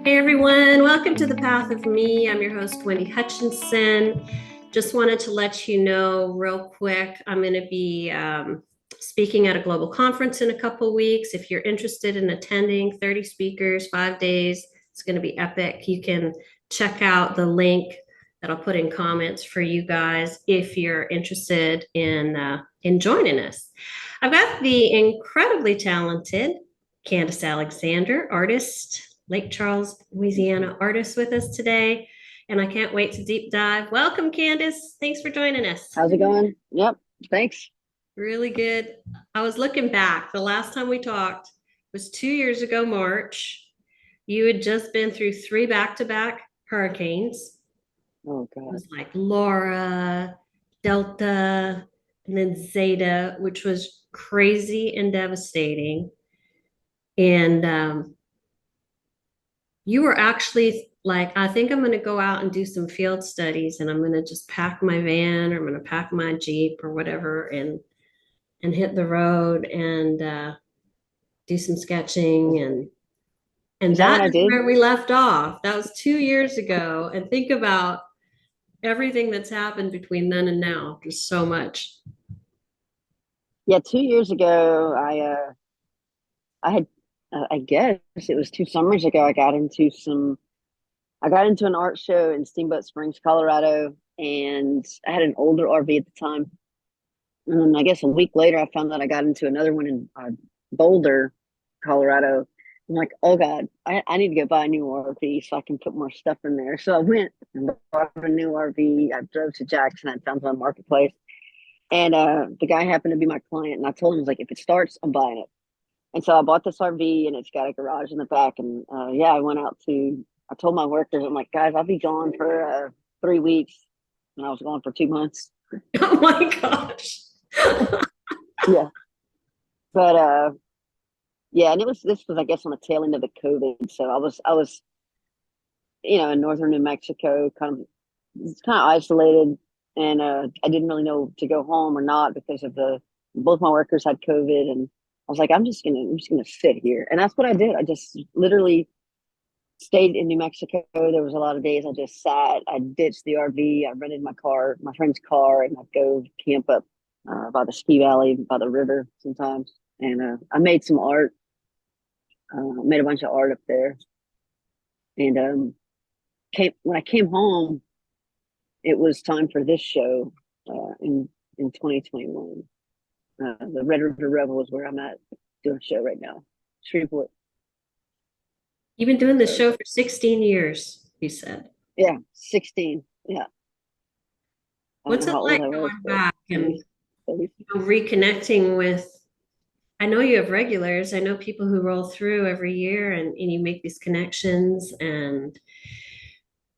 Hey everyone, welcome to the Path of Me. I'm your host, Wendy Hutchinson. Just wanted to let you know real quick, I'm going to be speaking at a global conference in a couple weeks. If you're interested in attending, 30 speakers, 5 days, it's going to be epic. You can check out the link that I'll put in comments for you guys if you're interested in joining us. I've got the incredibly talented Candice Alexander, artist, Lake Charles, Louisiana artist with us today. And I can't wait to deep dive. Welcome, Candice. Thanks for joining us. How's it going? Yep, thanks. Really good. I was looking back. The last time we talked was 2 years ago, March. You had just been through three back-to-back hurricanes. Oh It God. was like Laura, Delta, and then Zeta, which was crazy and devastating. And you were actually like, I think I'm going to go out and do some field studies, and I'm going to just pack my van, or I'm going to pack my Jeep or whatever, and hit the road and do some sketching. And Is that what that I is did? where we left off. That was 2 years ago. And think about everything that's happened between then and now. Just so much. Yeah, 2 years ago, I had, I guess it was 2 summers ago. I got into an art show in Steamboat Springs, Colorado, and I had an older RV at the time. And then I guess a week later, I found out I got into another one in Boulder, Colorado. I'm like, oh God, I need to go buy a new RV so I can put more stuff in there. So I went and bought a new RV. I drove to Jackson. I found it on Marketplace. And the guy happened to be my client, and I told him, I was like, if it starts, I'm buying it. And so I bought this RV, and it's got a garage in the back. And yeah, I told my workers, I'm like, guys, I'll be gone for 3 weeks. And I was gone for 2 months. Oh my gosh. Yeah. But yeah, and this was, I guess, on the tail end of the COVID. So I was, in northern New Mexico, it's kind of isolated. And I didn't really know to go home or not because of both my workers had COVID. And I was like, I'm just gonna sit here. And that's what I did. I just literally stayed in New Mexico. There was a lot of days I just sat. I ditched the RV. I rented my friend's car, and I'd go camp up by the ski valley, by the river sometimes. And I made some art. Made a bunch of art up there. And when I came home, it was time for this show in 2021. The Red River Rebel is where I'm at doing a show right now. Shreveport. You've been doing this So show for 16 years, you said. yeah, 16. Yeah, I don't What's know it how old like I was, going but back and 30, 30. reconnecting with? I know you have regulars. I know people who roll through every year, and you make these connections, and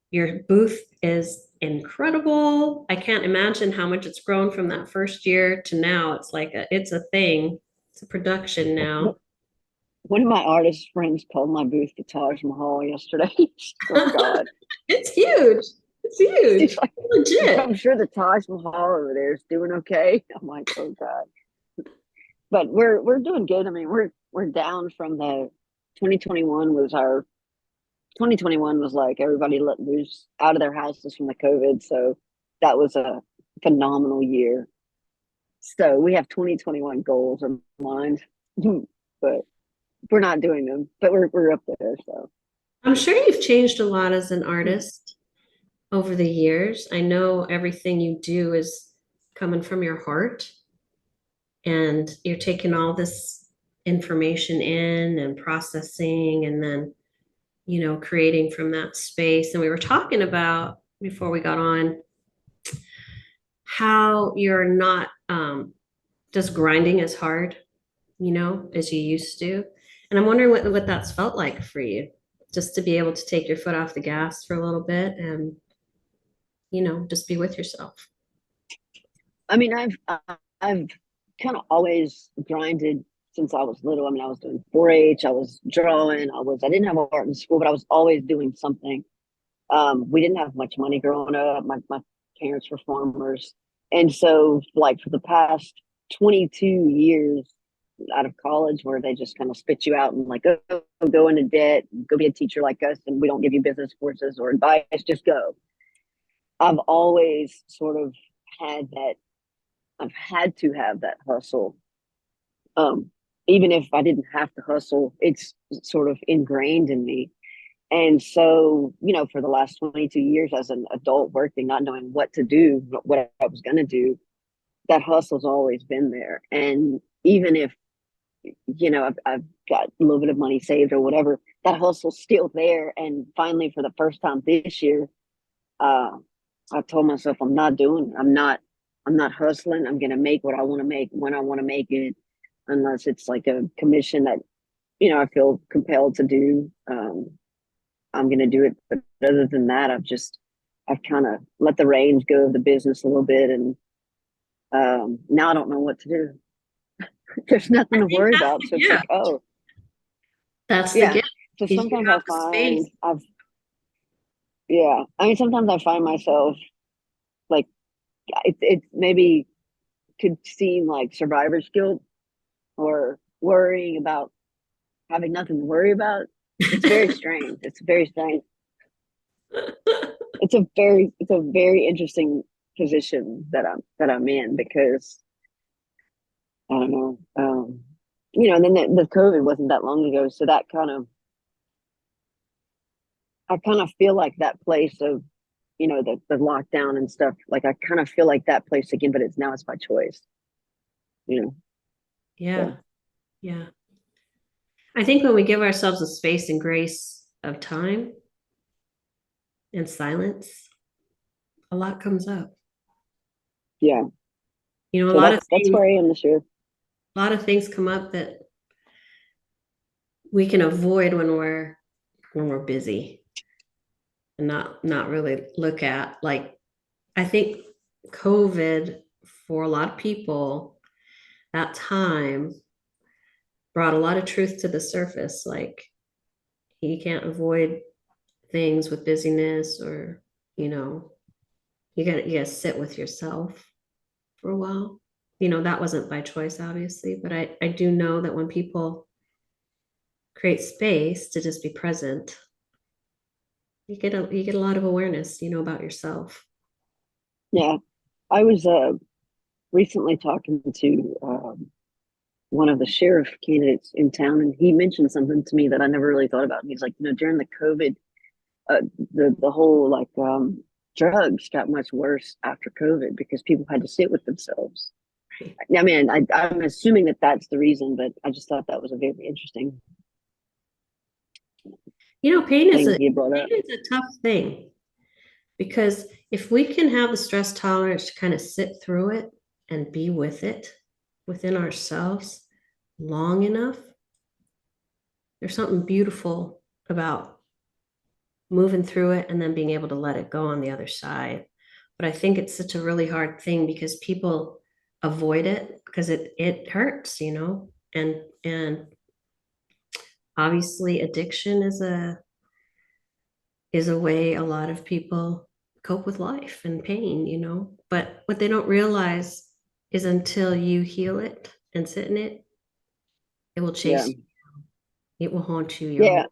your booth is incredible. I can't imagine how much it's grown from that first year to now. It's like it's a thing. It's a production now. One of my artist friends called my booth the Taj Mahal yesterday. Oh God, It's huge. It's she's huge. like, Legit. I'm sure the Taj Mahal over there is doing okay. I'm like, oh God. But we're doing good. I mean, we're down from the 2021 was our 2021 was like everybody let loose out of their houses from the COVID. So that was a phenomenal year. So we have 2021 goals in mind, but we're not doing them, but we're up there. So I'm sure you've changed a lot as an artist over the years. I know everything you do is coming from your heart, and you're taking all this information in and processing, and then creating from that space. And we were talking about before we got on how you're not just grinding as hard, as you used to. And I'm wondering what that's felt like for you, just to be able to take your foot off the gas for a little bit and, just be with yourself. I mean, I've kind of always grinded since I was little. I mean, I was doing 4-H, I was drawing, I didn't have art in school, but I was always doing something. We didn't have much money growing up. My parents were farmers. And so, like, for the past 22 years, out of college where they just kind of spit you out and like, oh, go into debt, go be a teacher like us, and we don't give you business courses or advice, just go. I've always sort of had that. I've had to have that hustle. Um, Even if I didn't have to hustle, it's sort of ingrained in me. And so, for the last 22 years as an adult working, not knowing what to do, what I was going to do, that hustle's always been there. And even if, I've got a little bit of money saved or whatever, that hustle's still there. And finally, for the first time this year, uh, I told myself, I'm not hustling. I'm going to make what I want to make when I want to make it, unless it's like a commission that, I feel compelled to do. I'm going to do it. But other than that, I've kind of let the reins go of the business a little bit. And now I don't know what to do. There's nothing to worry about. So it's like, oh, That's the yeah. gift. So You sometimes have I the find space. yeah. I mean, sometimes I find myself like, it maybe could seem like survivor's guilt or worrying about having nothing to worry about. It's very strange. It's very strange. It's a very interesting position that I'm in because I don't know. And then the COVID wasn't that long ago, so that I kind of feel like that place of the lockdown and stuff. Like I kind of feel like that place again, but it's by choice. You know, Yeah. so Yeah. I think when we give ourselves a space and grace of time and silence, a lot comes up. yeah. You know, So that's where I am this year. a lot of things come up that we can avoid when we're busy and not really look at. Like I think COVID for a lot of people, that time brought a lot of truth to the surface. Like you can't avoid things with busyness or, you know, you gotta sit with yourself for a while. You know, that wasn't by choice, obviously, but I do know that when people create space to just be present, you get a lot of awareness, you know, about yourself. Yeah, I was recently talking to one of the sheriff candidates in town, and he mentioned something to me that I never really thought about. And he's like, during the COVID, uh, the whole like drugs got much worse after COVID because people had to sit with themselves. Right. I mean, I'm assuming that that's the reason, but I just thought that was a very interesting You know, thing he brought pain up. is a tough thing because if we can have the stress tolerance to kind of sit through it and be with it within ourselves long enough, there's something beautiful about moving through it and then being able to let it go on the other side. But I think it's such a really hard thing because people avoid it because it hurts, you know, and obviously addiction is a way a lot of people cope with life and pain, you know. But what they don't realize is until you heal it and sit in it, it will Yeah, chase you. It will haunt you your yeah, whole.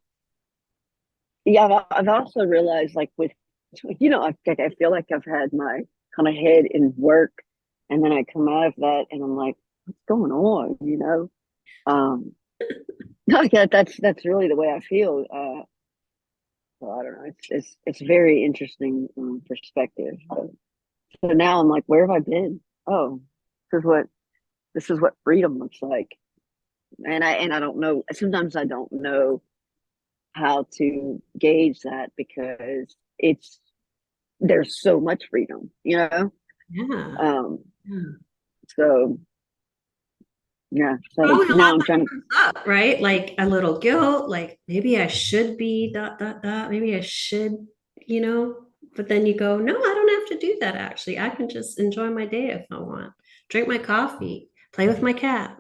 yeah. I've also realized, like with, I feel like I've had my kind of head in work, and then I come out of that, and I'm like, what's going on? Um, yeah, that's really the way I feel. So I don't know. It's very interesting perspective. So now I'm like, where have I been? Oh, this is what this is what freedom looks like. And I don't know. Sometimes I don't know how to gauge that because it's there's so much freedom. Yeah. Um, Yeah. so yeah. So Probably a now lot I'm that trying to. comes up, right? Like a little guilt, like maybe I should be dot dot dot, maybe I should, you know, but then you go, no, I don't have to do that actually. I can just enjoy my day if I want. Drink my coffee, play with my cat.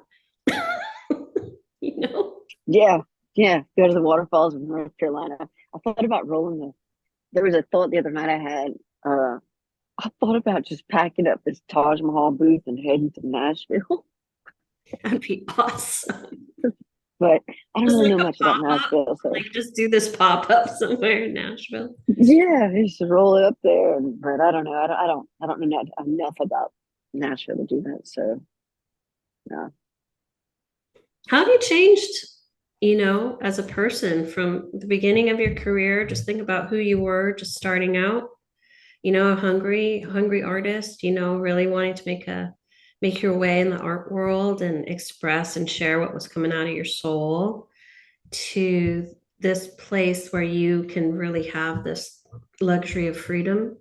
You know? Yeah, yeah. Go to the waterfalls in North Carolina. I thought about rolling the. There was a thought the other night I had. Uh, I thought about just packing up this Taj Mahal booth and heading to Nashville. That'd be awesome. But I don't Just really like know a much about pop-up, Nashville, so like just do this pop-up somewhere in Nashville. yeah, just roll it up there. But I don't know. I don't know enough about Nashville to do that. So no. How have you changed, as a person from the beginning of your career? Just think about who you were just starting out, a hungry artist, really wanting to make your way in the art world and express and share what was coming out of your soul, to this place where you can really have this luxury of freedom.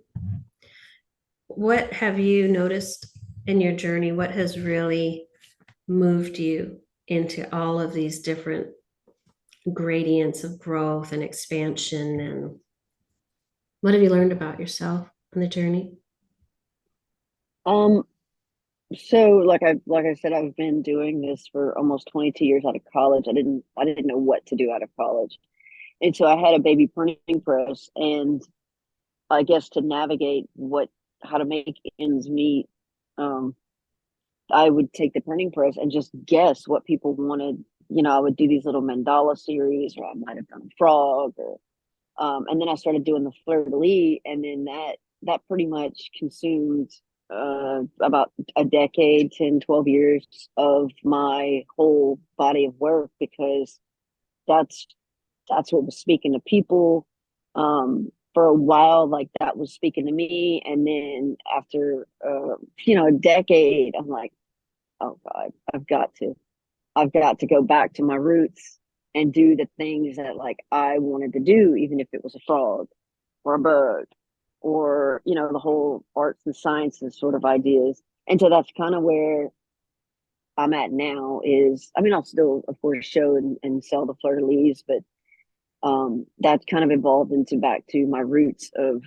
What have you noticed in your journey? What has really moved you into all of these different gradients of growth and expansion? And what have you learned about yourself on the journey? Um, so like I said, I've been doing this for almost 22 years out of college. I didn't know what to do out of college. And so I had a baby printing press, and I guess to navigate how to make ends meet, um, I would take the printing press and just guess what people wanted. I would do these little mandala series, or I might have done a frog, or and then I started doing the fleur de lis, and then that pretty much consumed about a decade, 10, 12 years of my whole body of work, because that's that's what was speaking to people. For a while, like that was speaking to me, and then after a decade, I'm like, oh God, I've got to go back to my roots and do the things that like I wanted to do, even if it was a frog or a bug, or the whole arts and sciences sort of ideas. And so that's kind of where I'm at now. Is I mean, I'll still of course show and sell the fleur de lis, but that's kind of evolved into back to my roots of,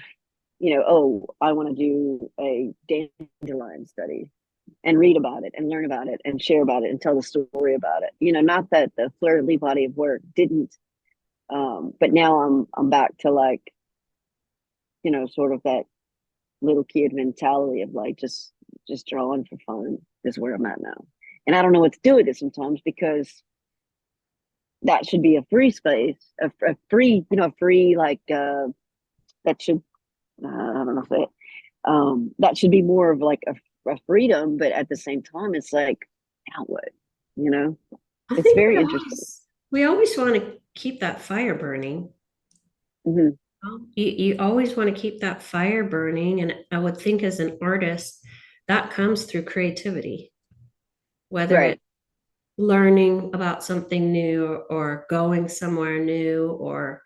oh, I want to do a dandelion study and read about it and learn about it and share about it and tell the story about it. Not that the fleur de lis body of work didn't, but now I'm back to like, sort of that little kid mentality of like just drawing for fun is where I'm at now. And I don't know what to do with it sometimes, because that should be a free space, a free, a free like that should I don't know if it that should be more of like a freedom, but at the same time, it's like now what, you know? I It's think very interesting. we always want to keep that fire burning. Hmm. You always want to keep that fire burning. And I would think as an artist, that comes through creativity, whether Right. it's learning about something new or going somewhere new, or,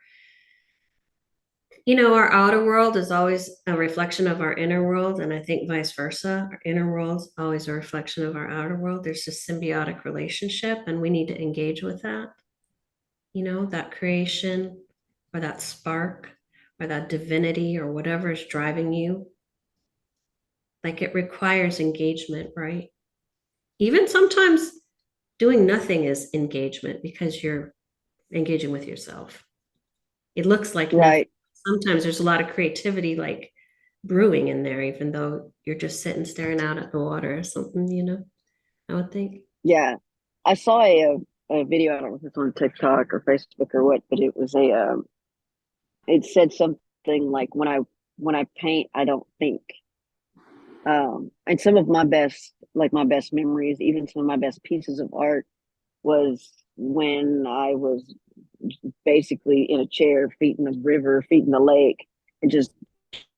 our outer world is always a reflection of our inner world. And I think vice versa. Our inner world's always a reflection of our outer world. There's this symbiotic relationship, and we need to engage with that, that creation or that spark or that divinity or whatever is driving you. Like it requires engagement, right? Even sometimes doing nothing is engagement because you're engaging with yourself. It looks like nothing. Right. Sometimes there's a lot of creativity like brewing in there, even though you're just sitting staring out at the water or something, I would think. Yeah. I saw a video, I don't know if it's on TikTok or Facebook or what, but it was it said something like when I paint, I don't think. And some of my best memories, even some of my best pieces of art, was when I was basically in a chair, feet in the river, feet in the lake, and just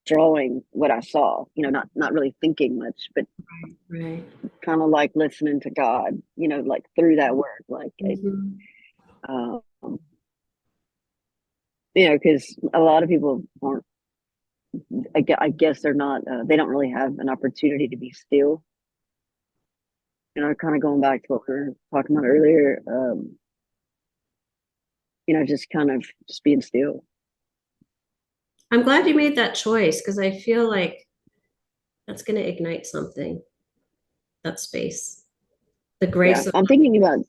drawing what I saw. Not really thinking much, but Right. kind of like listening to God. Like through that work, like Mhm. um, because a lot of people aren't. I guess they're not. They don't really have an opportunity to be still. Kind of going back to what we were talking about earlier. Just kind of just being still. I'm glad you made that choice because I feel like that's going to ignite something, that space, the Yeah, grace of, I'm thinking about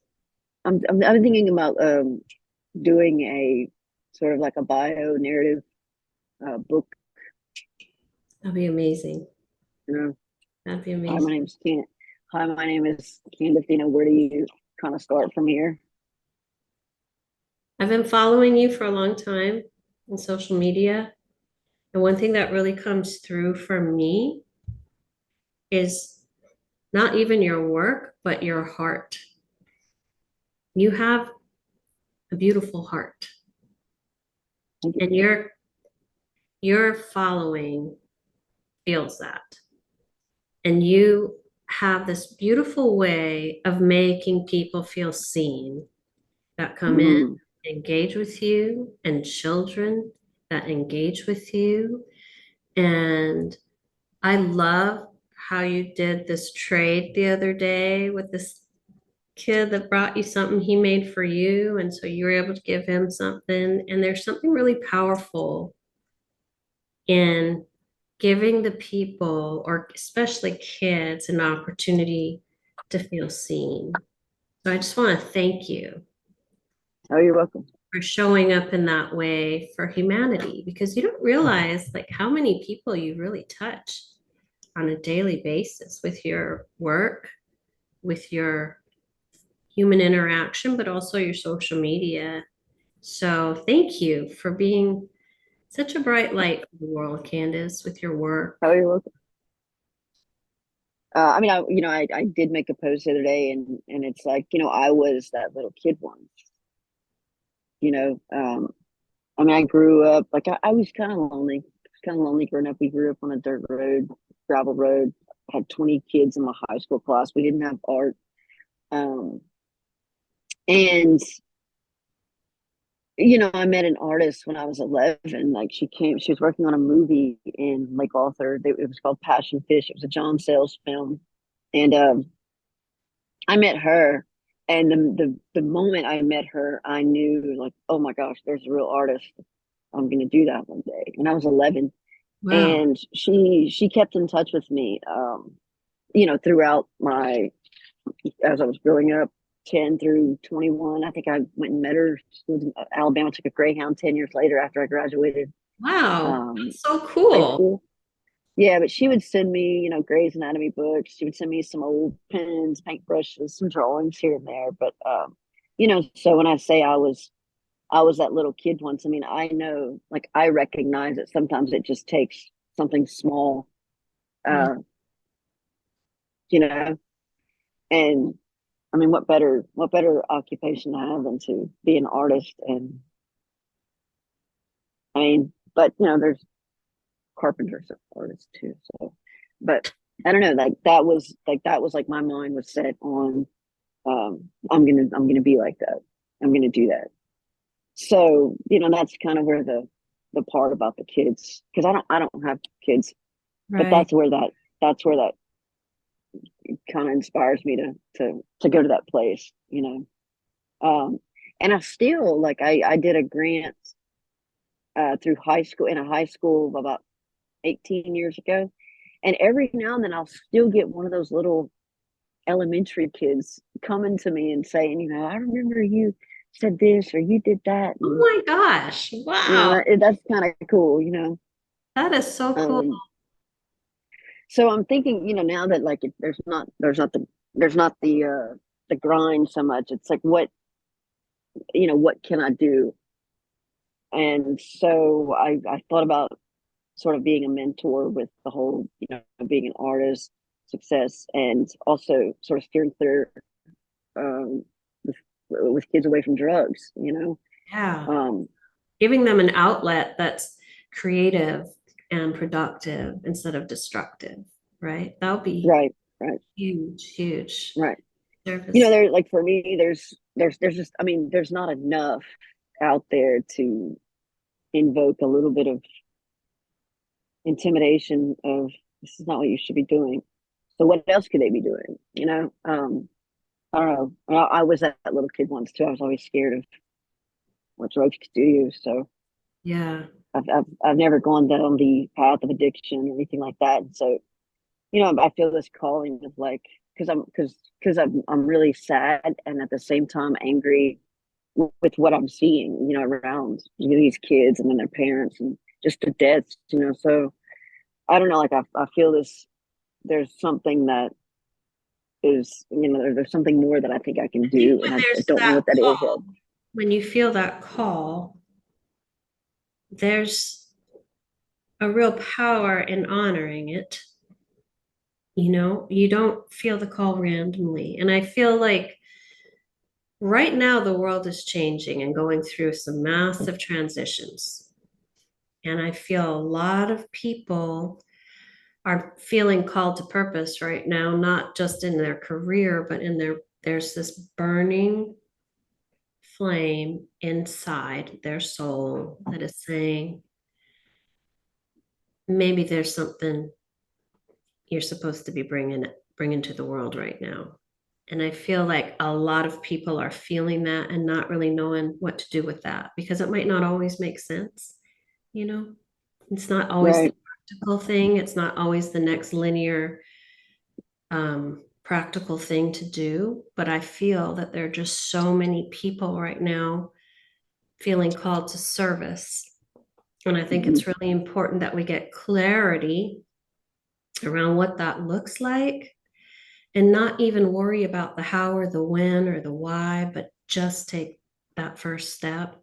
doing a sort of like a bio narrative book. that'd be amazing. You know, That'd be hi, my amazing. name's Ken. Hi, my name is Candice. Where do you kind of start from here? I've been following you for a long time on social media. And one thing that really comes through for me is not even your work, but your heart. You have a beautiful heart, Thank you. and your following feels that. And you have this beautiful way of making people feel seen that come in, Mm, engage with you, and children that engage with you. And I love how you did this trade the other day with this kid that brought you something he made for you. And so you were able to give him something. And there's something really powerful in giving the people, or especially kids, an opportunity to feel seen. So I just want to thank you oh, you're welcome. for showing up in that way for humanity, because you don't realize like how many people you really touch on a daily basis with your work, with your human interaction, but also your social media. So thank you for being such a bright light for the world, Candice, with your work. Oh, you're welcome. I did make a post the other day, and it's like, I was that little kid once. You know, I grew up like I was kind of lonely growing up. We grew up on a dirt road, gravel road. Had 20 kids in my high school class. We didn't have art, um, and I met an artist when I was 11. Like she was working on a movie in Lake Arthur. It was called Passion Fish. It was a John Sayles film. And I met her. And the moment I met her, I knew like, oh my gosh, there's a real artist. I'm going to do that one day. And I was 11. Wow. And she kept in touch with me, throughout as I was growing up, 10 through 21. I think I went and met her. She was in Alabama, took a Greyhound 10 years later after I graduated Wow. um, That's so high cool. school. Yeah, but she would send me, Grey's Anatomy books. She would send me some old pens, paintbrushes, some drawings here and there. But so when I say I was that little kid once, I know, like I recognize that sometimes it just takes something small, Yeah. uh, you know, and what better occupation to have than to be an artist? And but there's carpenters are artists too. So, but I don't know. That was like my mind was set on. I'm gonna be like that. I'm gonna do that. So that's kind of where the part about the kids, because I don't have kids, but Right. that's where that kind of inspires me to go to that place. And I still like I did a grant through high school in a high school about 18 years ago. And every now and then I'll still get one of those little elementary kids coming to me and saying, I remember you said this or you did that. Oh And, my gosh. Wow. that's kind of cool. That is so cool. Um, so I'm thinking, now that like there's not the grind so much. It's like, what can I do? And so I thought about sort of being a mentor with the whole, being an artist, success, and also sort of steering clear um, with, with kids away from drugs. Yeah. Um, Giving them an outlet that's creative and productive instead of destructive, right? That would be right, right, huge, huge right. service. There like for me, there's just, there's not enough out there to invoke a little bit of intimidation of this is not what you should be doing. So what else could they be doing? I don't know. I was that little kid once too. I was always scared of what drugs could do to you. So Yeah. I've never gone down the path of addiction or anything like that. And so, I feel this calling of like, because I'm really sad and at the same time angry with what I'm seeing, around these kids and then their parents and just the deaths. So I don't know. Like I feel this. There's something that is, there's something more that I think I can I think do, and when I there's don't know that what that is yet. call, when you feel that call, there's a real power in honoring it. You don't feel the call randomly. And I feel like right now the world is changing and going through some massive transitions. And I feel a lot of people are feeling called to purpose right now, not just in their career, but there's this burning flame inside their soul that is saying, maybe there's something you're supposed to be bringing to the world right now. And I feel like a lot of people are feeling that and not really knowing what to do with that because it might not always make sense. You know, it's not always the Right. practical thing. It's not always the next linear, practical thing to do. But I feel that there are just so many people right now feeling called to service. And I think Mhm. it's really important that we get clarity around what that looks like and not even worry about the how or the when or the why, but just take that first step.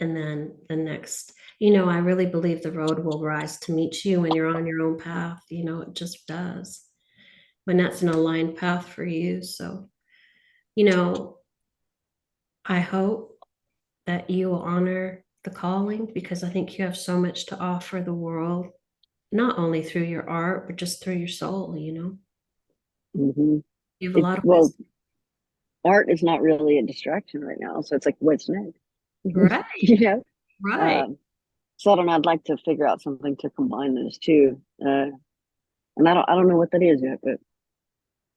And then the next, I really believe the road will rise to meet you when you're on your own path. It just does when that's an aligned path for you. So, you know, I hope that you will honor the calling because I think you have so much to offer the world, not only through your art, but just through your soul. Mhm. You have a lot of Well, wisdom. art is not really a distraction right now, so it's like, what's next? Right, you know. right. Um, so I don't know. I'd like to figure out something to combine those two, and I don't know what that is yet, but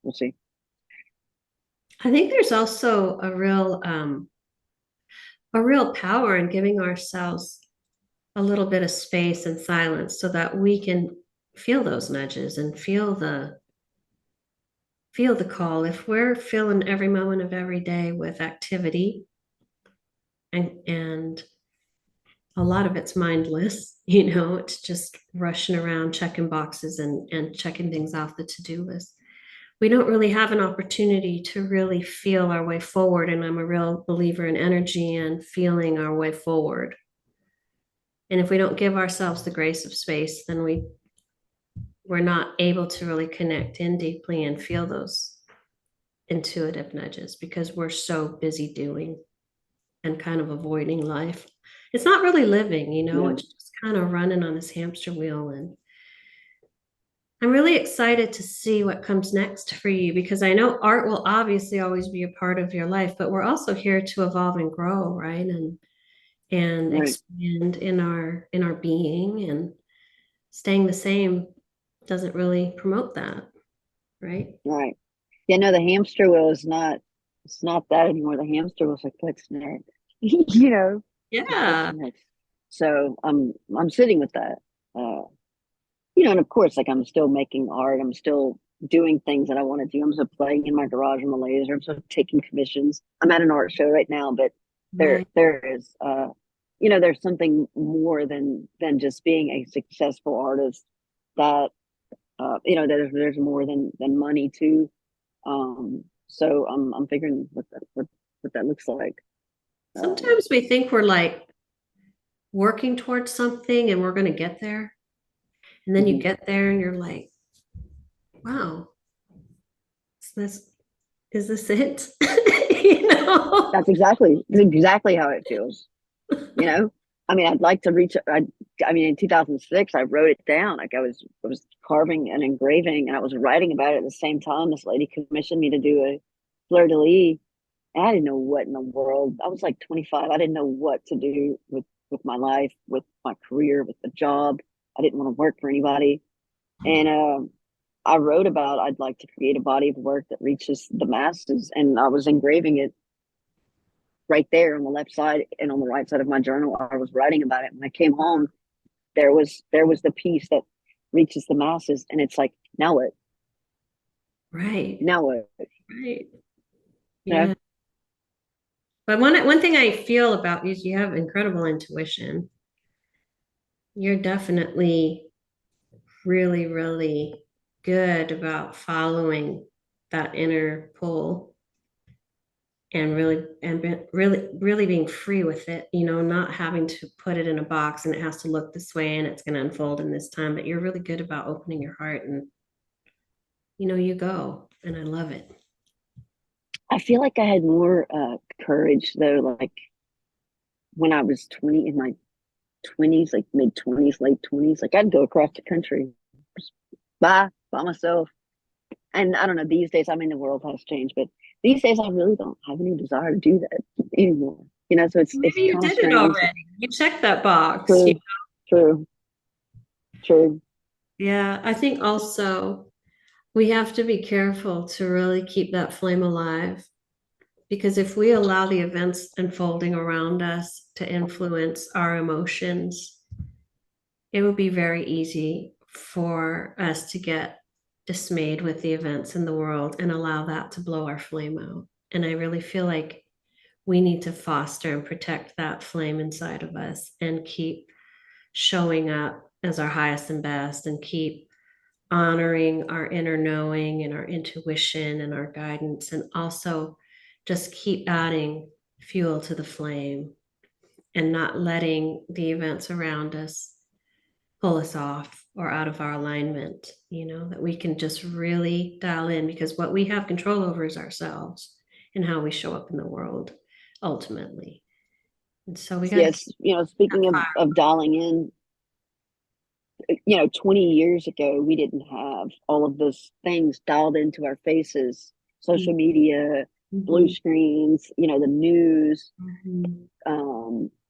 we'll see. I think there's also a real power in giving ourselves a little bit of space and silence so that we can feel those nudges and feel the call. If we're filling every moment of every day with activity and a lot of it's mindless, it's just rushing around checking boxes and checking things off the to-do list. We don't really have an opportunity to really feel our way forward. And I'm a real believer in energy and feeling our way forward. And if we don't give ourselves the grace of space, then we're not able to really connect in deeply and feel those intuitive nudges because we're so busy doing and kind of avoiding life. It's not really living, Yeah. it's just kind of running on this hamster wheel. And I'm really excited to see what comes next for you because I know art will obviously always be a part of your life, but we're also here to evolve and grow, right? And Right. expand in our being, and staying the same doesn't really promote that, right? Right. Yeah. No, the hamster wheel is not. It's not that anymore. The hamster wheel's like, what's next? Like what's Yeah. next? So I'm sitting with that. Uh, and of course, like I'm still making art. I'm still doing things that I want to do. I'm still playing in my garage on the laser. I'm still taking commissions. I'm at an art show right now, but there Right. there is there's something more than just being a successful artist that there's more than money too. So I'm figuring what that looks like. Um, Sometimes we think we're like working towards something and we're going to get there. And then you mhm. get there and you're like, wow, is this it? you know? That's exactly how it feels. You know, I mean, I'd like to reach. I mean, in 2006, I wrote it down. Like I was carving and engraving, and I was writing about it at the same time. This lady commissioned me to do a fleur de lis, and I didn't know what in the world. I was like 25. I didn't know what to do with my life, with my career, with the job. I didn't want to work for anybody, and I wrote about I'd like to create a body of work that reaches the masses, and I was engraving it right there on the left side, and on the right side of my journal I was writing about it. When I came home, there was the piece that reaches the masses, and it's like, now what? Right. Now what? Right. You know? Yeah. But one thing I feel about you is you have incredible intuition. You're definitely really, really good about following that inner pull, and really being free with it, not having to put it in a box and it has to look this way and it's going to unfold in this time, but you're really good about opening your heart and you go, and I love it. I feel like I had more courage though, like when I was 20, in my 20s, like mid 20s, late 20s, like I'd go across the country by myself. And I don't know, these days, I mean, the world has changed, but these days I really don't have any desire to do that anymore. So it's Maybe you kind of did it strange. already. You checked that box. True, true, true. Yeah, I think also we have to be careful to really keep that flame alive, because if we allow the events unfolding around us to influence our emotions, it would be very easy for us to get dismayed with the events in the world and allow that to blow our flame out. And I really feel like we need to foster and protect that flame inside of us and keep showing up as our highest and best, and keep honoring our inner knowing and our intuition and our guidance, and also just keep adding fuel to the flame and not letting the events around us pull us off or out of our alignment, that we can just really dial in, because what we have control over is ourselves and how we show up in the world ultimately. And so we got to Yes, speaking of dialing in, 20 years ago, we didn't have all of those things dialed into our faces, social media, blue screens, the news.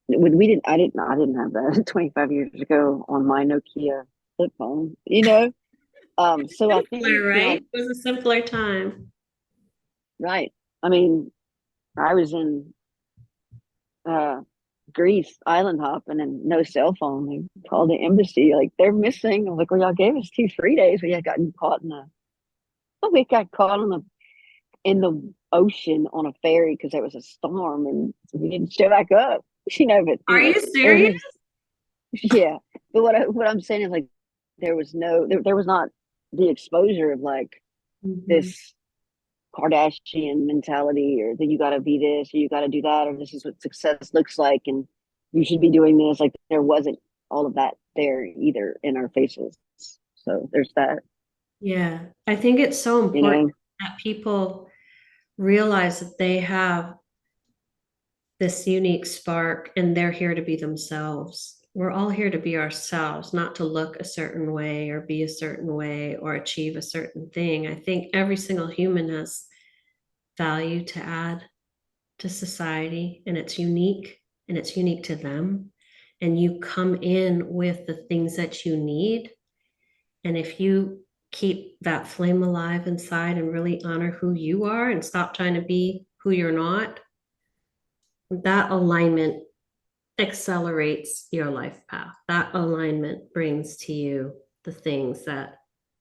When I didn't have that 25 years ago on my Nokia flip phone, so I think, simpler, right? It was a simpler time. Right. I mean, I was in Greece island hopping and no cell phone. They called the embassy, like they're missing. I'm like, well, y'all gave us 2 3 days. We had gotten caught we got caught in the ocean on a ferry because there was a storm and we didn't show back up. But Are you serious? Yeah. But what I'm saying is, like, there was not the exposure of like this Kardashian mentality, or that you got to be this, or you got to do that, or this is what success looks like, and you should be doing this. Like, there wasn't all of that there either in our faces. So there's that. Yeah, I think it's so important that people realize that they have this unique spark and they're here to be themselves. We're all here to be ourselves, not to look a certain way or be a certain way or achieve a certain thing. I think every single human has value to add to society, and it's unique to them. And you come in with the things that you need. And if you keep that flame alive inside and really honor who you are and stop trying to be who you're not, that alignment accelerates your life path. That alignment brings to you the things that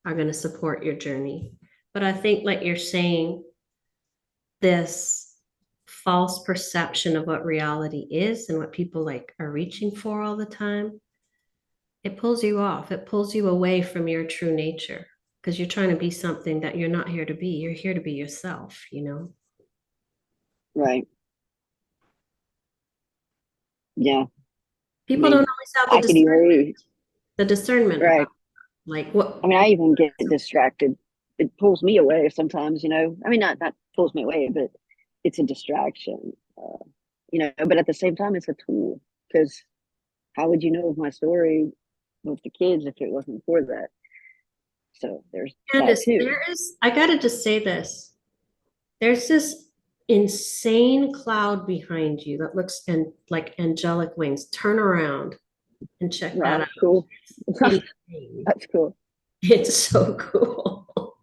are going to support your journey. But I think, like you're saying, this false perception of what reality is and what people like are reaching for all the time, it pulls you off. It pulls you away from your true nature, because you're trying to be something that you're not here to be. You're here to be yourself, Right. Yeah. People don't always have the I could agree. discernment Right. about, like, what. I mean, I even get distracted. It pulls me away sometimes. I mean, not pulls me away, but it's a distraction. But at the same time, it's a tool, because how would you know of my story with the kids if it wasn't for that? So there's that Candice, too. I gotta just say this. There's this insane cloud behind you that looks like angelic wings. Turn around and check that Wow, out. cool. It's That's cool. It's so cool.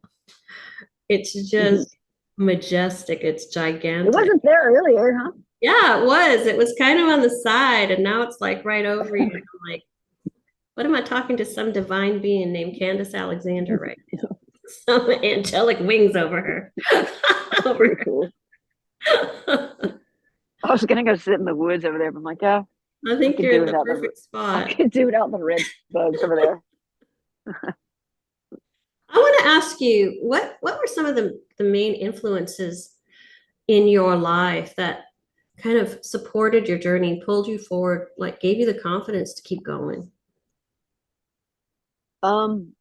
It's just majestic. It's It gigantic. wasn't there earlier, huh? Yeah, it was. It was kind of on the side, and now it's like right over you. I'm like, what am I talking to some divine being named Candice Alexander right now? Some angelic wings over her. Very cool. I was gonna go sit in the woods over there, but I'm like, oh, I I think could you're do in the without perfect I spot. could do without the red bugs over there. I want to ask you, what were some of the the main influences in your life that kind of supported your journey, pulled you forward, like gave you the confidence to keep going? Um,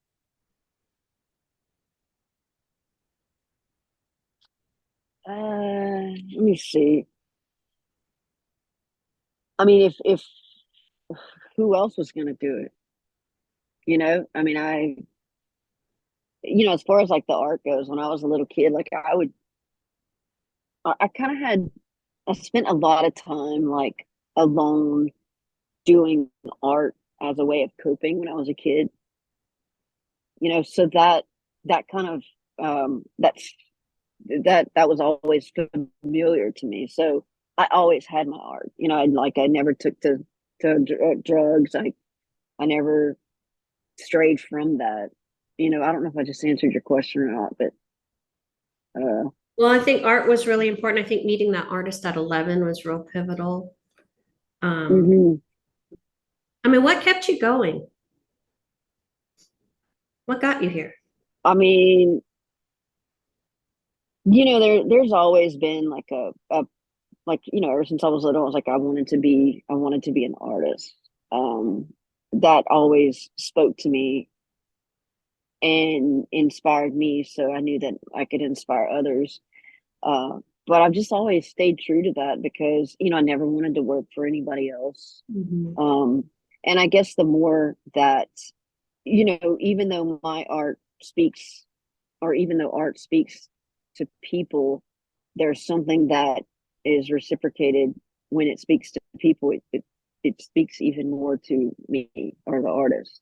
let me see. I mean, if who else was going to do it? I mean, as far as like the art goes, when I was a little kid, like I kind of I spent a lot of time like alone doing art as a way of coping when I was a kid. So that kind of that's that was always familiar to me. So I always had my art. I never took to drugs. I never strayed from that. I don't know if I just answered your question or not, but uh, Well, I think art was really important. I think meeting that artist at 11 was real pivotal. Um, mhm. I mean, what kept you going? What got you here? I mean, there's always been like a like ever since I was little, I was like I wanted to be an artist. Um, that always spoke to me and inspired me, so I knew that I could inspire others. Uh, but I've just always stayed true to that because I never wanted to work for anybody else. Mhm. Um, and I guess the more that even though my art speaks, or even though art speaks to people, there's something that is reciprocated when it speaks to people. It speaks even more to me or the artist.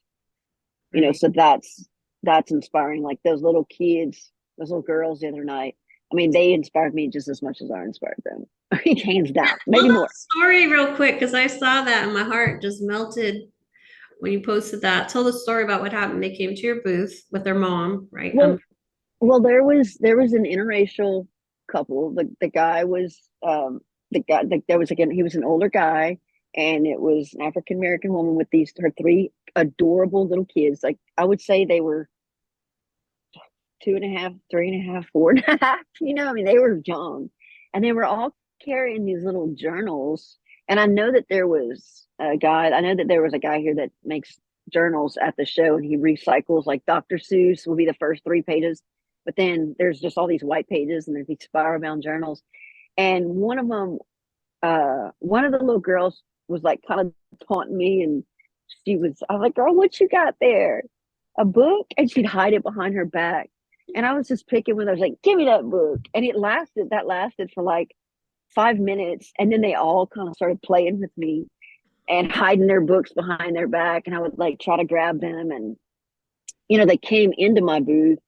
Right. So that's inspiring. Like those little kids, those little girls the other night. I mean, they inspired me just as much as I inspired them. I mean, hands down, Tell maybe that more. story real quick because I saw that and my heart just melted when you posted that. Tell the story about what happened. They came to your booth with their mom, right? Well, well, there was an interracial couple. The guy was there was again he was an older guy, and it was an African American woman with her three adorable little kids. Like I would say they were 2.5, 3.5, 4.5. I mean they were young, and they were all carrying these little journals. And I know that there was a guy. I know that there was a guy here that makes journals at the show, and he recycles like Dr. Seuss will be the first 3 pages, but then there's just all these white pages, and there's these spiral bound journals. And one of them, one of the little girls was like kind of taunting me, and I was like, "Girl, what you got there? A book?" And she'd hide it behind her back. And I was just picking with her. I was like, "Give me that book." And that lasted for like 5 minutes. And then they all kind of started playing with me and hiding their books behind their back. And I would like try to grab them. And, they came into my booth,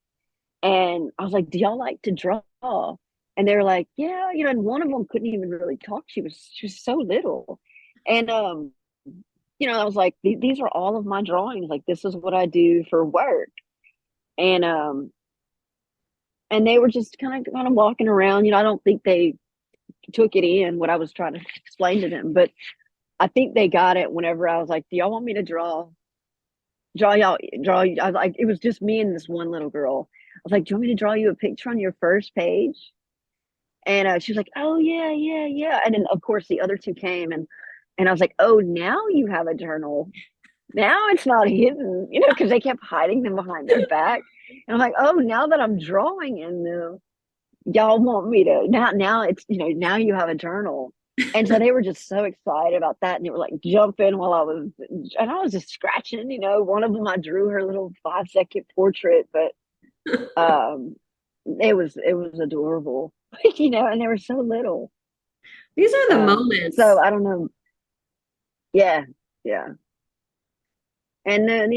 and I was like, "Do y'all like to draw?" And they were like, "Yeah," and one of them couldn't even really talk. She was so little. And I was like, These are all of my drawings. Like this is what I do for work." And they were just kind of walking around. I don't think they took it in what I was trying to explain to them, but I think they got it whenever I was like, "Do y'all want me to draw y'all draw?" I was like, it was just me and this one little girl. I was like, "Do you want me to draw you a picture on your first page?" And she was like, "Oh yeah, yeah, yeah." And then of course the other two came, and I was like, "Oh, now you have a journal. Now it's not hidden," because they kept hiding them behind their back. And I'm like, "Oh, now that I'm drawing in them, y'all want me to now it's now you have a journal." And so they were just so excited about that, and they were like jumping while and I was just scratching. One of them I drew her little 5-second portrait, but um it was adorable. And they were so little. These are the So moments. I don't know. Yeah, yeah. And then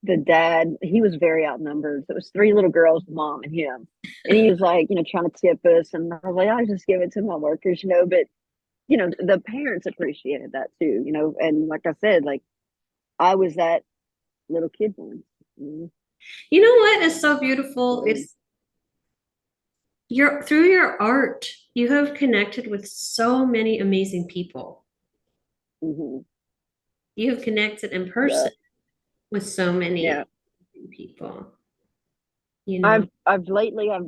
the dad, he was very outnumbered. So it was three little girls, mom and him. And he was like, trying to tip us, and I was like, "I just give it to my workers," but the parents appreciated that too, and like I said, like I was that little kid once. You know what is so beautiful is through your art, you have connected with so many amazing people. Mm-hmm. You have connected in Yeah, person with so yeah. many people. you know. I've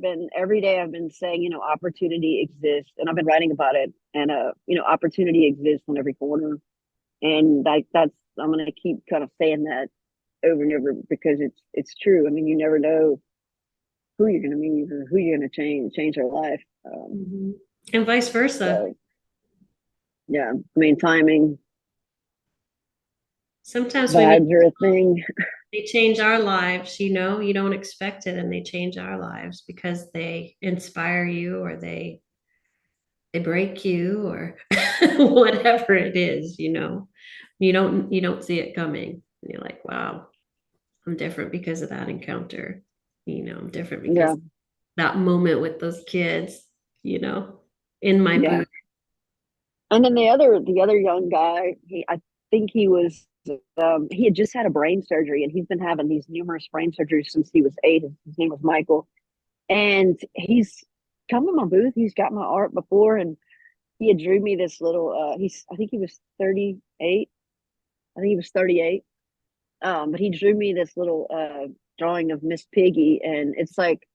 been every day I've been saying, opportunity exists, and I've been writing about it. And opportunity exists on every corner. And that's I'm gonna keep kind of saying that over and over because it's true. I mean, you never know who you're gonna meet or who you're gonna change their life. Mhm. And vice versa. So yeah, I mean, timing, Sometimes we meet vibes are a thing. they change our lives, you don't expect it, and they change our lives because they inspire you or they break you or whatever it is, you don't see it coming. And you're like, wow, I'm different because of that encounter. I'm different Yeah, because that moment with those kids, you know, in my yeah. booth. And then the other young guy, I think he had just had a brain surgery, and he's been having these numerous brain surgeries since he was 8. His name was Michael, and he's come in my booth. He's got my art before, and he had drew me this little. I think he was 38. I think he was 38. But he drew me this little drawing of Miss Piggy, and it's like,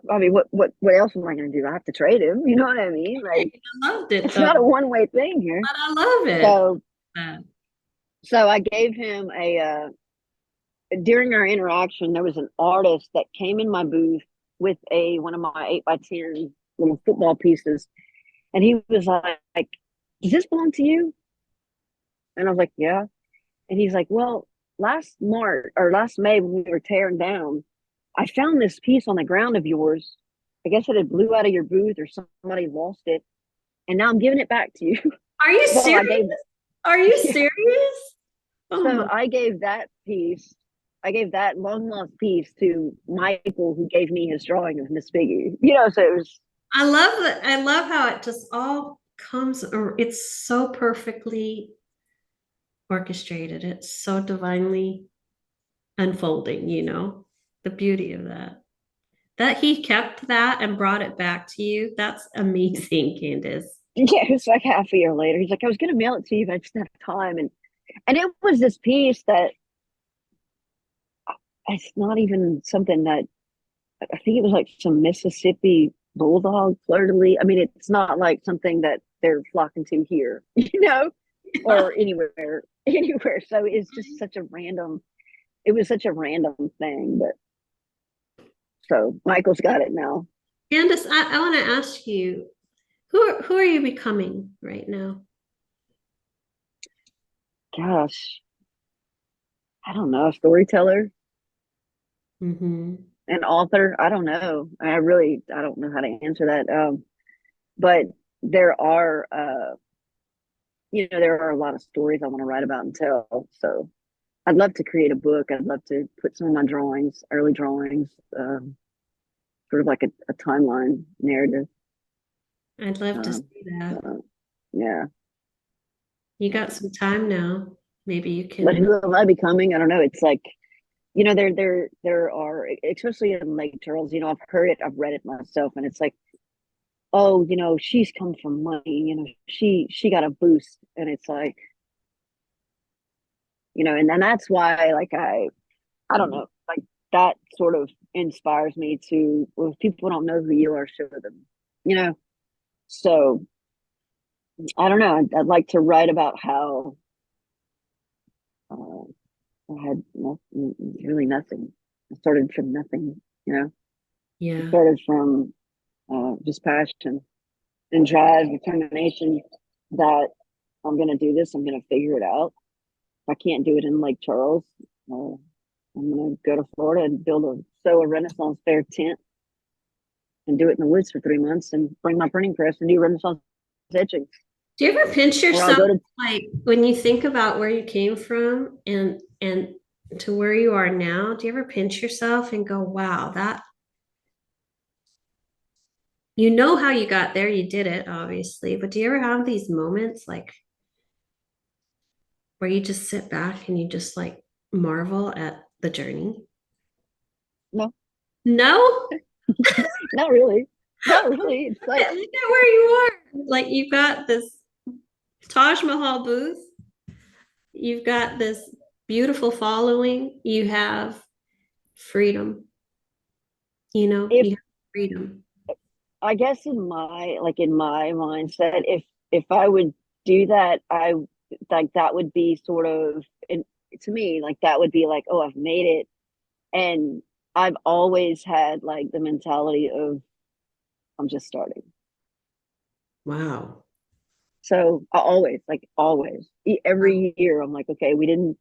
I mean, what else am I going to do? I have to trade him. You know what I mean? Like, I loved it it's though, not a one way thing here. but I love it. So Uh, so I gave him a during our interaction, there was an artist that came in my booth with a one of my 8x10 little football pieces, and he was like, "Does this belong to you?" And I was like, "Yeah." And he's like, "Well, last March or last May when we were tearing down, I found this piece on the ground of yours. I guess it had blew out of your booth or somebody lost it, and now I'm giving it back to you." are you So I serious? gave, Are you yeah. serious? Oh So my, I gave that piece, I gave that long lost piece to Michael, who gave me his drawing of Miss Piggy. So it was, I love that. I love how it just all comes, it's so perfectly orchestrated. It's so divinely unfolding, the beauty of that. That he kept that and brought it back to you. That's amazing, Candice. yeah, it was like half a year later. He's like, I was going to mail it to you, but I just didn't have time. And it was this piece that it's not even something that I think it was like some Mississippi bulldog fleur de lis. I mean, it's not like something that they're flocking to here, or anywhere. So it's just such a random, it was such a random thing. But so Michael's got it now. Candice, I want to ask you, who are you becoming right now? Gosh, I don't know, a storyteller, Mm-hmm. an author. I don't know. I don't know how to answer that. But there are, there are a lot of stories I want to write about and tell. So I'd love to create a book. I'd love to put some of my drawings, early drawings, sort of like a timeline narrative. I'd love to Um, see that. yeah. You got some time now. Maybe you But can. who am I becoming? I don't know. It's like, there are, especially in Lake Charles, I've heard it, I've read it myself, and it's like, oh, she's come from money, she got a boost. And it's like, and that's why, like, I don't know, like, that sort of inspires me to, well, if people don't know who you are, show them, you know. So I don't know. I'd like to write about how uh, I had really nothing. I started from nothing, you know. I Yeah. started from just passion and drive, determination that I'm going to do this. I'm going to figure it out. If I can't do it in Lake Charles, uh, I'm going to go to Florida and sew a Renaissance fair tent and do it in the woods for 3 months and bring my printing press and do Renaissance etching. Do you ever pinch Or I'll yourself, go to, like when you think about where you came from and to where you are now? Do you ever pinch yourself and go, "Wow, that you know how you got there, you did it, obviously." But do you ever have these moments like where you just sit back and you just like marvel at the journey? no, No? not really. Not really. It's Look like, at where you are. Like you've got this Taj Mahal booth, you've got this beautiful following, you have freedom. If you have freedom. I guess in my mindset, if I would do that, I like that would be sort of, and to me, like that would be like, oh, I've made it. And I've always had like the mentality of I'm just starting. Wow. So I always, like always, every year I'm like, okay, we didn't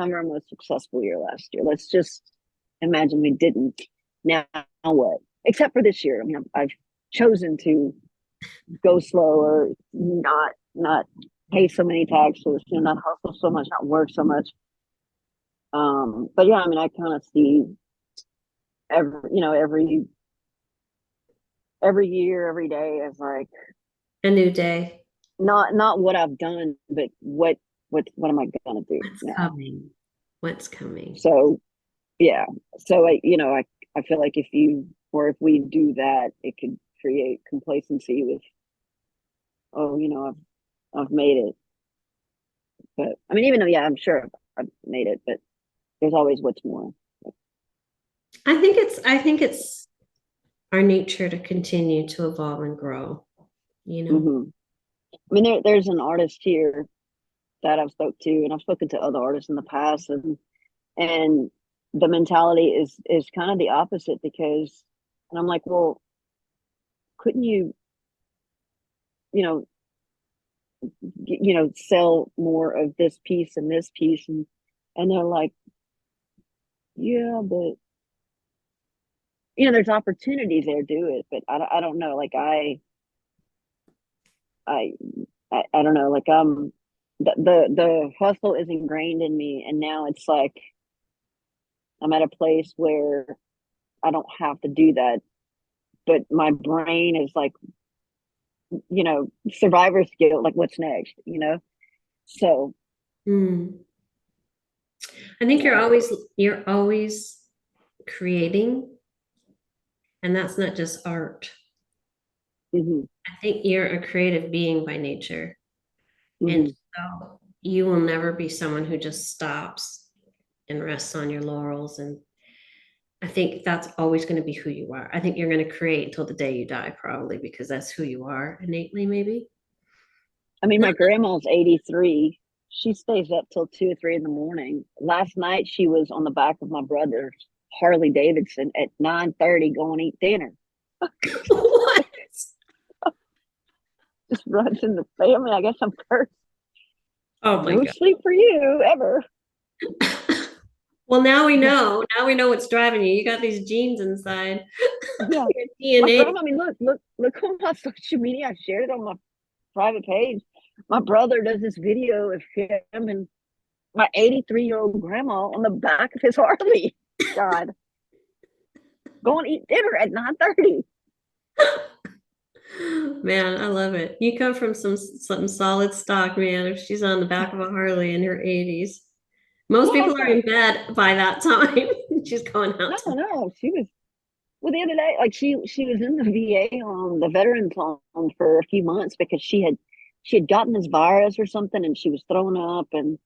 have our most successful year last year. Let's just imagine we didn't. Now what? Except for this year. I mean, I've chosen to go slower, not pay so many taxes, not hustle so much, not work so much. But yeah, I mean, I kind of see every year, every day as like A new day. not what I've done, but what am I gonna do What's now? coming? What's coming? So yeah, so I feel like if we do that, it could create complacency with, oh, I've made it. But I mean, even though, yeah, I'm sure I've made it, but there's always what's more. I think it's our nature to continue to evolve and grow, you know. Hmm. I mean, there's an artist here that I've spoke to, and I've spoken to other artists in the past, and the mentality is kind of the opposite because, and I'm like, well, couldn't you, you know, sell more of this piece and this piece, and they're like, yeah, but there's opportunities there, do it, but I don't know, like I I don't know, like the hustle is ingrained in me, and now it's like I'm at a place where I don't have to do that, but my brain is like, survivor's guilt, like what's next. So Mm. I think yeah. you're always creating, and that's not just art. Hmm. I think you're a creative being by nature. And Hmm. so you will never be someone who just stops and rests on your laurels. And I think that's always going to be who you are. I think you're going to create until the day you die, probably because that's who you are innately, maybe. I mean, No, my grandma's 83. She stays up till 2 or 3 in the morning. Last night she was on the back of my brother's Harley Davidson at 9:30 going to eat dinner. what? Just runs in the family. I guess I'm cursed. Oh my No God. sleep for you ever. Well, now we know. Now we know what's driving you. You got these genes inside Yeah. your My DNA. grandma, I mean, look on my social media. I shared it on my private page. My brother does this video of him and my 83-year-old grandma on the back of his Harley. God, going to eat dinner at 9:30. Man, I love it. You come from some solid stock, man. If she's on the back of a Harley in her 80s, most Well, people are in bed by that time. She's going out no, to. no, she was. Well, the other day, like she was in the VA on the veterans home for a few months because she had gotten this virus or something, and she was throwing up, and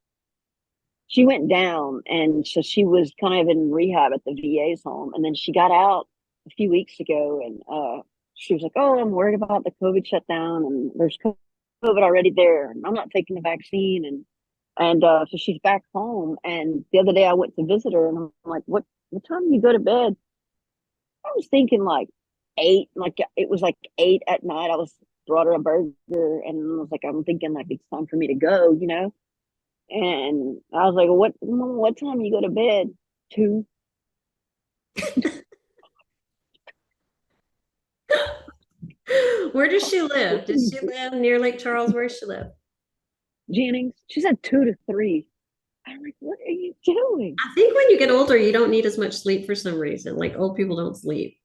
she went down, and so she was kind of in rehab at the VA's home, and then she got out a few weeks ago, and she was like, "Oh, I'm worried about the COVID shutdown, and there's COVID already there, and I'm not taking the vaccine," and so she's back home. And the other day, I went to visit her, and I'm like, "What time do you go to bed?" I was thinking like 8, like it was like 8 at night. I was brought her a burger, and I was like, I'm thinking like it's time for me to go. And I was like, what time you go to bed? 2. Where does she live? What do Does you she do? live near Lake Charles? Where does she live? Jennings. She said 2 to 3. I'm like, what are you doing? I think when you get older, you don't need as much sleep for some reason. Like old people don't sleep.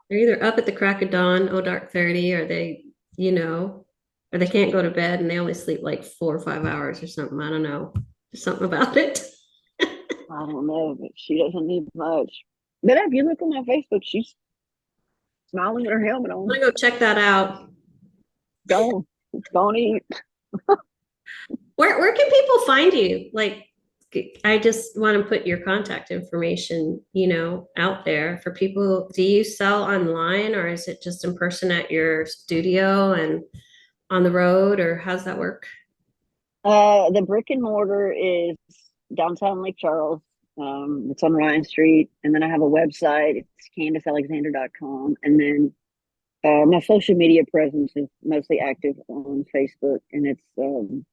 They're either up at the crack of dawn, oh dark 30, or you know, or they can't go to bed and they only sleep like 4 or 5 hours or something. I don't know. There's something about it. I don't know, but she doesn't need much. But if you look on my Facebook, she's smiling with her helmet I'm on. gonna go check that out. Go, don't eat. Where can people find you? Like I just want to put your contact information, out there for people. Do you sell online or is it just in person at your studio and on the road, or how's that work? The brick and mortar is downtown Lake Charles. It's on Ryan Street, and then I have a website. It's CandiceAlexander.com, and then my social media presence is mostly active on Facebook, and it's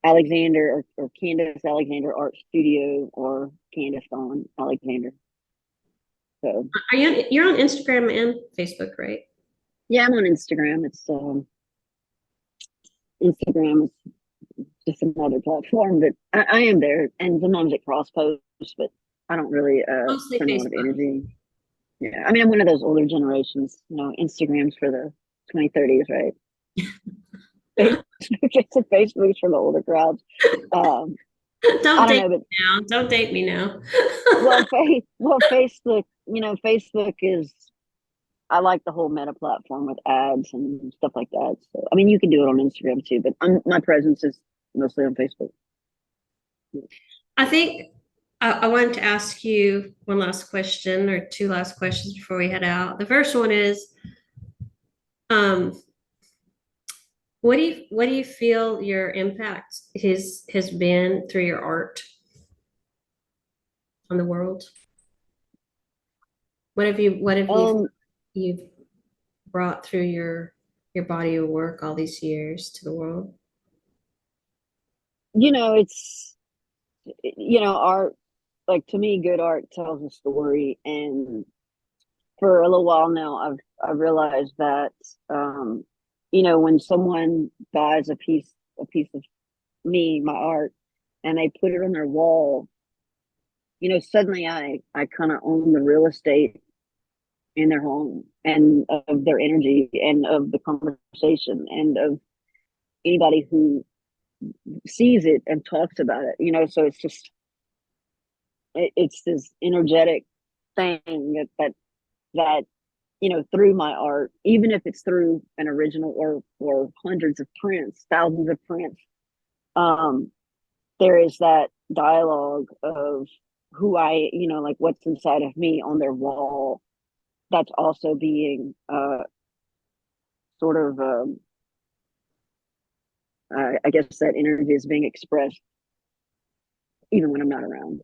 Alexander or Candice Alexander Art Studio or Candice on Alexander. So You're on Instagram and Facebook, right? yeah, I'm on Instagram. It's Instagram is just another platform, but I am there, and sometimes it cross posts, but I don't really Mostly spend a lot of Facebook. energy. Yeah, I mean, I'm one of those older generations. Instagram's for the 2030s, right? Facebook's for the older crowds. I Don't don't date know, but me now. Don't date me now. Facebook, Facebook is. I like the whole meta platform with ads and stuff like that. So, I mean, you can do it on Instagram too, but my presence is mostly on Facebook. I think I wanted to ask you one last question or two last questions before we head out. The first one is, um, what do you feel your impact has been through your art on the world? What have Um, you've brought through your body of work all these years to the world? it's art. Like to me, good art tells a story, and for a little while now, I've realized that when someone buys a piece of me, my art, and they put it on their wall, suddenly I kind of own the real estate in their home and of their energy and of the conversation and of anybody who sees it and talks about it. So it's just it's this energetic thing that through my art, even if it's through an original or hundreds of prints, thousands of prints, um, there is that dialogue of who like what's inside of me on their wall. That's also being sort of, I guess that energy is being expressed even when I'm not around,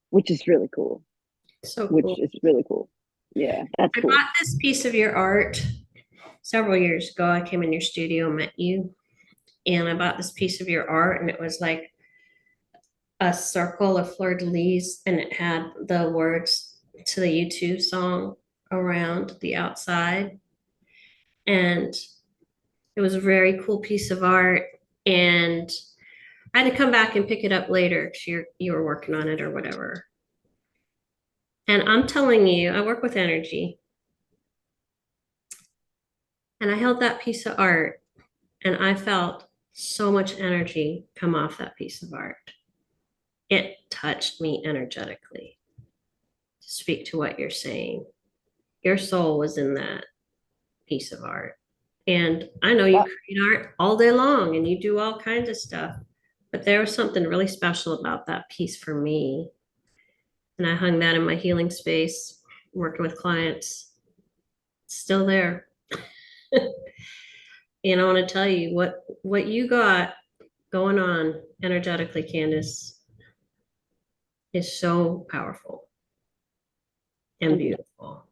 which is really cool. So Which cool. is really cool. Yeah, that's I cool. bought this piece of your art several years ago. I came in your studio, met you, and I bought this piece of your art, and it was like a circle of fleur-de-lis, and it had the words to the YouTube song around the outside. And it was a very cool piece of art. And I had to come back and pick it up later because you were working on it or whatever. And I'm telling you, I work with energy. And I held that piece of art and I felt so much energy come off that piece of art. It touched me energetically to speak to what you're saying. Your soul was in that piece of art. And I know you That create art all day long and you do all kinds of stuff, but there was something really special about that piece for me. And I hung that in my healing space, working with clients. It's still there. And I want to tell you what you got going on energetically, Candice, is so powerful and Thank you. beautiful.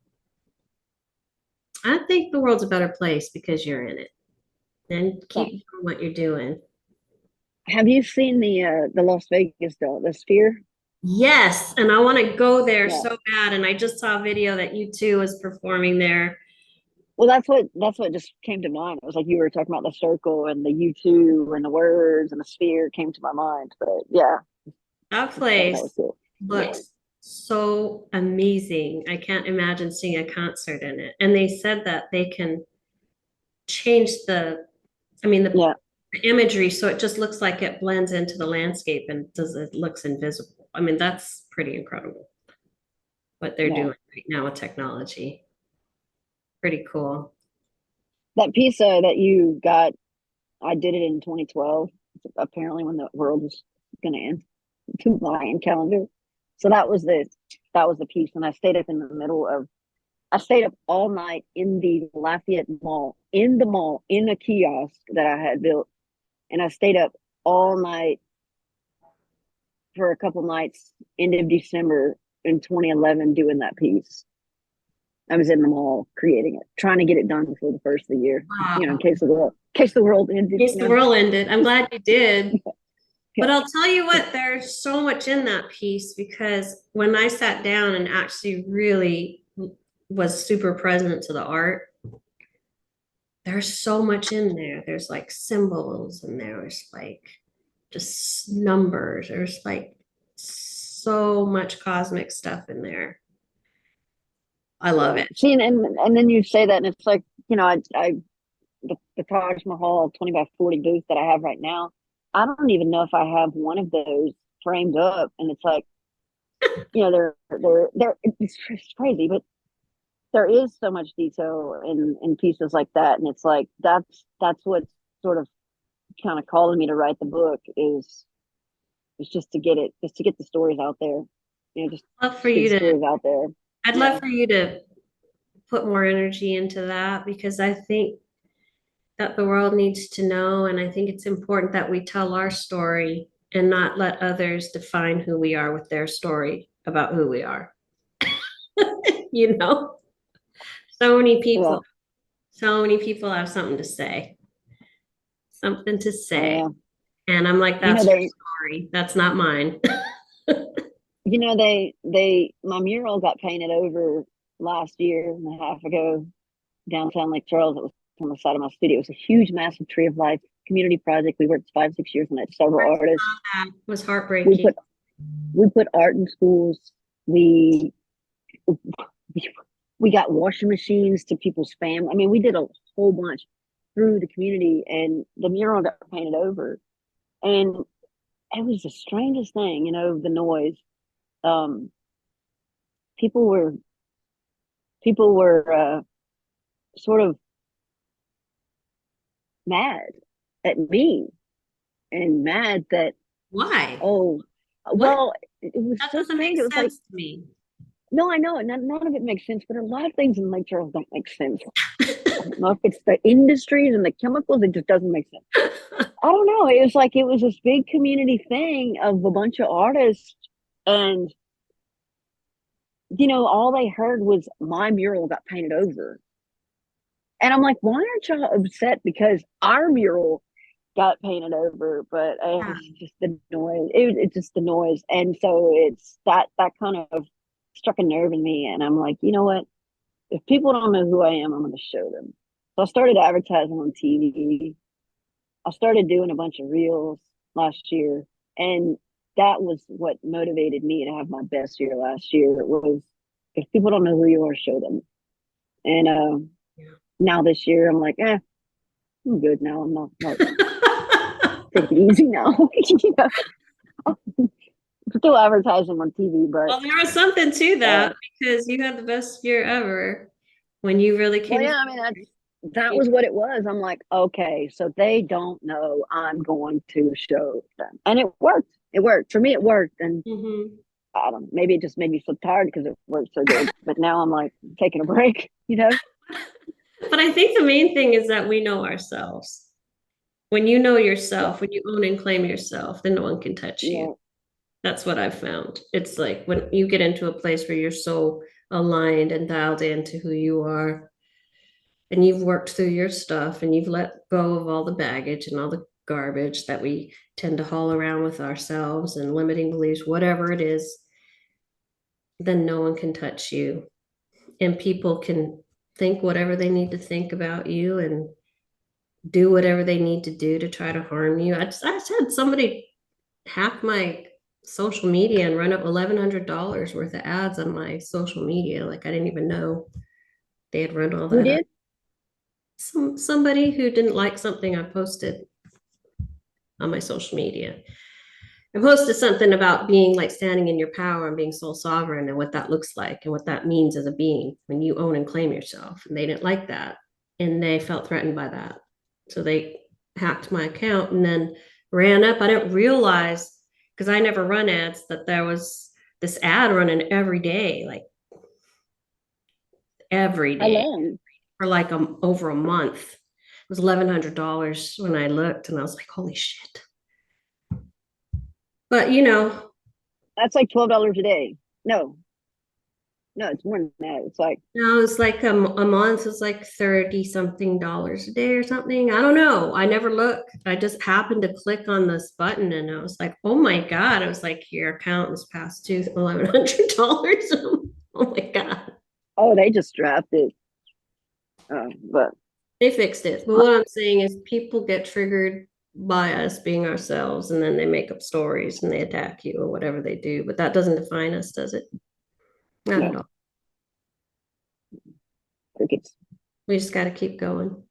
I think the world's a better place because you're in it. And keep Thanks. doing what you're doing. Have you seen the Las Vegas the Sphere? Yes, and I want to go there Yeah. so bad. And I just saw a video that you too was performing there. Well, that's what just came to mind. It was like you were talking about the circle and the U2 and the words and the sphere came to my mind. But yeah, That that was place cool. Yeah. looks so amazing. I can't imagine seeing a concert in it. And they said that they can change I mean, Yeah. the imagery so it just looks like it blends into the landscape and does it looks invisible. I mean, that's pretty incredible what they're Yeah. doing right now with technology. Pretty cool. That piece that you got, I did it in 2012. Apparently, when the world was going to end. to Mayan calendar. So that was the piece. And I stayed up in the middle of I stayed up all night in the Lafayette Mall, in the mall, in a kiosk that I had built. And I stayed up all night for a couple nights, end of December in 2011, doing that piece. I was in the mall creating it, trying to get it done before the first of the year, you know, Wow. in case the world ended, In case you the know. world ended. I'm glad you did. Yeah. But I'll tell you what, there's so much in that piece because when I sat down and actually really was super present to the art, there's so much in there. There's like symbols and there's like just numbers. There's like so much cosmic stuff in there. I love Yeah. it. See, and then you say that, and it's like, you know, the Taj Mahal 20 by 40 booth that I have right now, I don't even know if I have one of those framed up. And it's like, you know, it's crazy, but there is so much detail in pieces like that. And it's like, that's what sort of kind of calling me to write the book is just to get the stories out there, you know, Love for just get the you to, stories out there. I'd Yeah. love for you to put more energy into that because I think that the world needs to know. And I think it's important that we tell our story and not let others define who we are with their story about who we are. You know, so many Yeah. people, so many people have something to Oh say. yeah. And I'm like, You know, that's your story. That's not mine. my mural got painted over last year and a half ago downtown Lake Charles. It was on the side of my studio. It was a huge, massive tree of life community project. We worked 5, 6 years on it. Several artists. That was We heartbreaking. put we put art in schools. We we got washing machines to people's family. I mean, we did a whole bunch through the community, and the mural got painted over. And it was the strangest thing, you know, the noise. Um, people were people were sort of mad at me and mad that, Why? oh, What? well, it was That so doesn't make strange. It was like, sense to me. no, I know, none of it makes sense, but a lot of things in Lake Charles don't make sense. I don't know if it's the industries and the chemicals, it just doesn't make sense. I don't know. It was like it was this big community thing of a bunch of artists, and you know, all they heard was my mural got painted over. And I'm like, why aren't y'all upset because our mural got painted over? But Yeah. it's just the noise. It's just the noise. And so it's that kind of struck a nerve in me. And I'm like, you know what? If people don't know who I am, I'm going to show them. So I started advertising on TV. I started doing a bunch of reels last year. And that was what motivated me to have my best year last year. It was, if people don't know who you are, show them. And Yeah. now this year, I'm like, I'm good now. I'm not take it easy now. You know, I'm still advertising on TV, but Well, there was something to uh, that because you had the best year ever when you really well, came yeah. I mean, that was what it was. I'm like, okay, so they don't know. I'm going to show them, and it worked. It worked for me. It worked, and Mhm. I don't know, maybe it just made me so tired because it worked so good. But now I'm like taking a break. You know? But I think the main thing is that we know ourselves. When you know Yeah. yourself, when you own and claim yourself, then no one can touch you. Yeah. That's what I've found. It's like when you get into a place where you're so aligned and dialed into who you are, and you've worked through your stuff and you've let go of all the baggage and all the garbage that we tend to haul around with ourselves and limiting beliefs, whatever it is, then no one can touch you. And people can think whatever they need to think about you and do whatever they need to do to try to harm you. I had somebody hack my social media and run up $1,100 worth of ads on my social media. Like I didn't even know they had run all Who that up. did? Somebody who didn't like something I posted on my social media. I posted something about being like standing in your power and being soul sovereign and what that looks like and what that means as a being when you own and claim yourself. And they didn't like that. And they felt threatened by that. So they hacked my account and then ran up. I didn't realize because I never run ads, that there was this ad running every day, like every How day long? for like over a month. It was $1,100 when I looked, and I was like, holy shit. But That's like $12 a day. No, no, it's more than that. It's like, no, it's like a month is like 30 something dollars a day or something. I don't know. I never look. I just happened to click on this button and I was like, oh my God. I was like, your account is past due $1,100. Oh my God. oh, they just dropped it. But They fixed it. But what I'm saying is people get triggered by us being ourselves, and then they make up stories and they attack you or whatever they do. But that doesn't define us, does it? Not at no, all. crickets. We just got to keep going.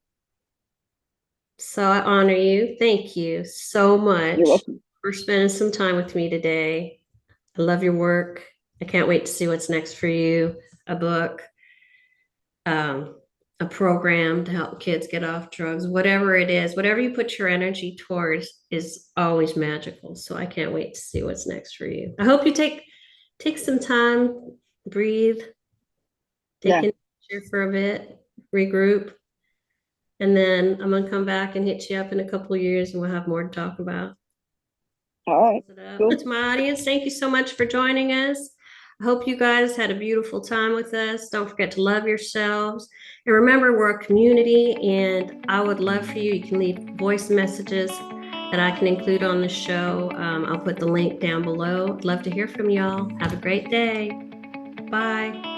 So I honor you. Thank you so You're much welcome. for spending some time with me today. I love your work. I can't wait to see what's next for you. A book, um, a program to help kids get off drugs, whatever it is, whatever you put your energy towards is always magical. So I can't wait to see what's next for you. I hope you take some time, breathe, take Yeah. in nature for a bit, regroup, and then I'm gonna come back and hit you up in a couple of years and we'll have more to talk about. All right. Cool. To my audience, thank you so much for joining us. I hope you guys had a beautiful time with us. Don't forget to love yourselves. And remember, we're a community, and I would love for you. You can leave voice messages that I can include on the show. I'll put the link down below. I'd love to hear from y'all. Have a great day. Bye.